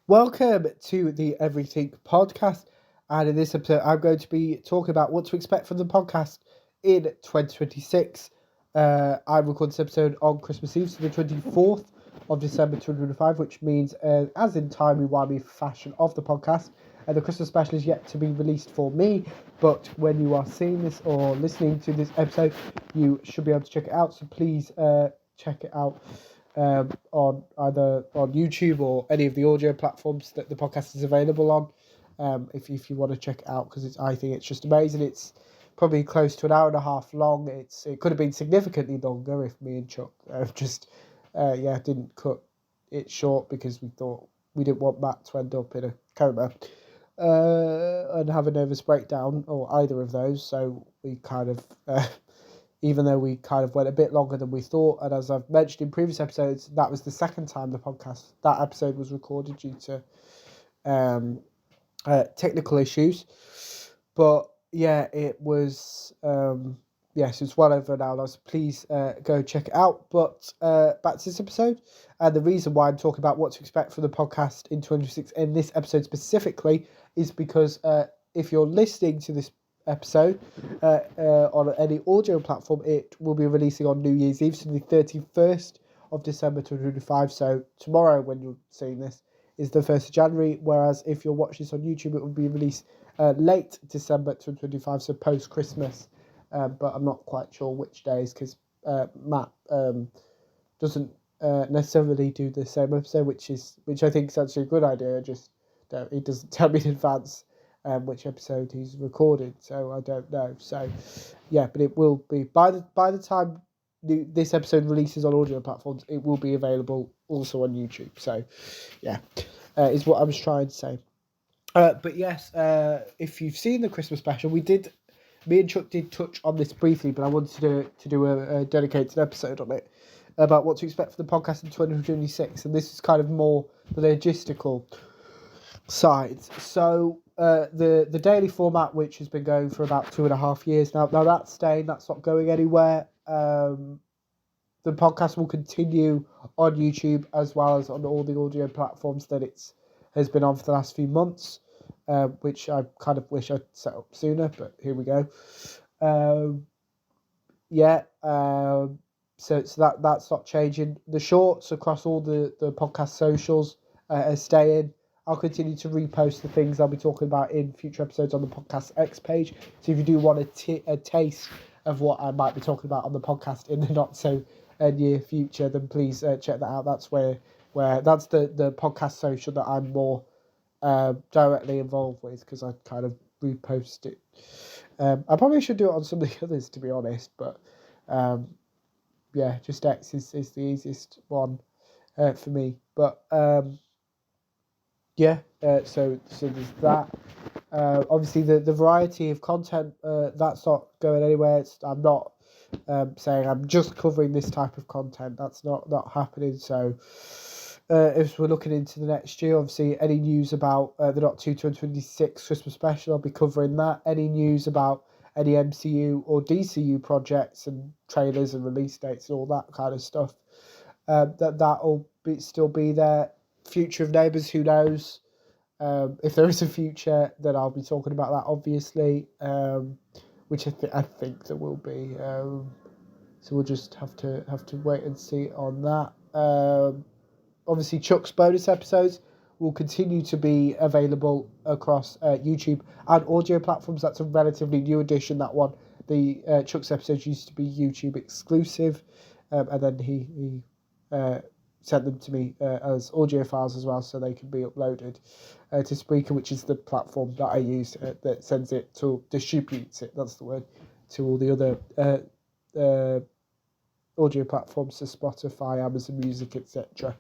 Welcome to the Everything Podcast. And in this episode, I'm going to be talking about what to expect from the podcast in 2026. I recorded this episode on Christmas Eve, so the 24th of December 2025, which means, as in timey-wimey fashion of the podcast, the Christmas special is yet to be released for me. But when you are seeing this or listening to this episode, you should be able to check it out. So please check it out on either on YouTube or any of the audio platforms that the podcast is available on. If you want to check it out, because I think it's just amazing. It's probably close to an hour and a half long. It could have been significantly longer if me and Chuck didn't cut it short, because we thought we didn't want Matt to end up in a coma and have a nervous breakdown, or either of those. So we kind of even though we kind of went a bit longer than we thought. And as I've mentioned in previous episodes, that was the second time that episode was recorded due to technical issues. But yeah, it was, yes, it's well over an hour, so please go check it out. But back to this episode. And the reason why I'm talking about what to expect from the podcast in 2026 in this episode specifically is because if you're listening to this episode on any audio platform, it will be releasing on New Year's Eve, so the 31st of December 2025. So tomorrow, when you're seeing this, is the 1st of January, whereas if you're watching this on YouTube, it will be released late December 2025, so post-Christmas. But I'm not quite sure which days, because Matt doesn't necessarily do the same episode, which I think is actually a good idea. Just he doesn't tell me in advance which episode he's recorded, so I don't know. So yeah, but it will be by the time this episode releases on audio platforms, it will be available also on YouTube. So yeah, is what I was trying to say. But yes, if you've seen the Christmas special, me and Chuck did touch on this briefly, but I wanted to do a dedicated episode on it about what to expect for the podcast in 2026, and this is kind of more the logistical sides. So the daily format, which has been going for about 2.5 years now, that's staying. That's not going anywhere. The podcast will continue on YouTube as well as on all the audio platforms that has been on for the last few months, which I kind of wish I'd set up sooner, but here we go. So that's not changing. The shorts across all the podcast socials are staying. I'll continue to repost the things I'll be talking about in future episodes on the Podcast X page. So if you do want a taste of what I might be talking about on the podcast in the not so near future, then please check that out. That's where that's the podcast social that I'm more directly involved with, because I kind of repost it. I probably should do it on some of the others, to be honest, but yeah, just X is the easiest one for me. But yeah, so there's that. Obviously, the variety of content, that's not going anywhere. I'm not saying I'm just covering this type of content. That's not happening. So if we're looking into the next year, obviously, any news about the Not Too 2026 Christmas special, I'll be covering that. Any news about any MCU or DCU projects and trailers and release dates and all that kind of stuff, that'll still be there. Future of Neighbours, who knows? If there is a future, then I'll be talking about that, obviously, which I think there will be. So we'll just have to wait and see on that. Obviously, Chuck's bonus episodes will continue to be available across YouTube and audio platforms. That's a relatively new addition, that one. The Chuck's episodes used to be YouTube exclusive, and then he sent them to me as audio files as well, so they can be uploaded to Spreaker, which is the platform that I use that sends it distributes it, that's the word, to all the other audio platforms, so Spotify, Amazon Music, etc.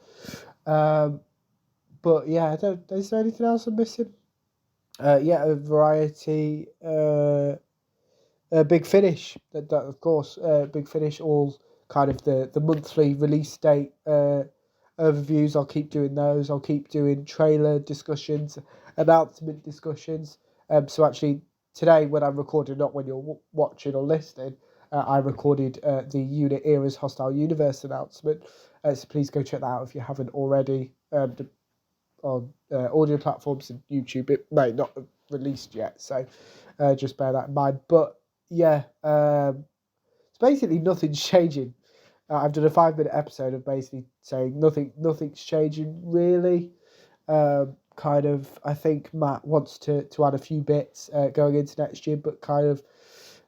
But yeah, is there anything else I'm missing? A variety. Big Finish, that of course, Big Finish, all kind of the monthly release date overviews. I'll keep doing those. I'll keep doing trailer discussions, announcement discussions. So actually, today when I'm recording, not when you're watching or listening, I recorded the Unit Era's Hostile Universe announcement. So please go check that out if you haven't already. on audio platforms and YouTube. It may not have released yet, so just bear that in mind. But yeah, it's basically nothing's changing. I've done a 5-minute episode of basically saying nothing's changing really. Kind of, I think Matt wants to add a few bits going into next year, but kind of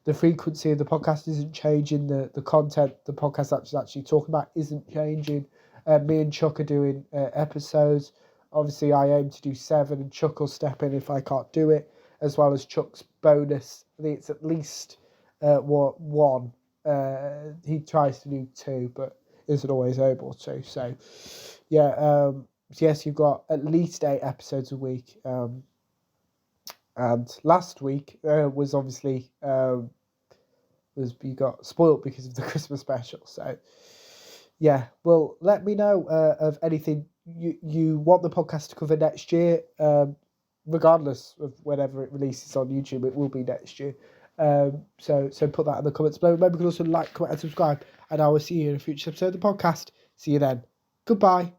the frequency of the podcast isn't changing. The content the podcast actually talking about isn't changing. Me and Chuck are doing episodes. Obviously, I aim to do 7, and Chuck will step in if I can't do it, as well as Chuck's bonus. I think it's at least 1. He tries to do 2, but isn't always able to. So, yeah. Yes, you've got at least 8 episodes a week. And last week was obviously you got spoilt because of the Christmas special. So yeah, well, let me know of anything you want the podcast to cover next year. Regardless of whenever it releases on YouTube, it will be next year. So put that in the comments below. Remember, you can also like, comment, and subscribe. And I will see you in a future episode of the podcast. See you then. Goodbye.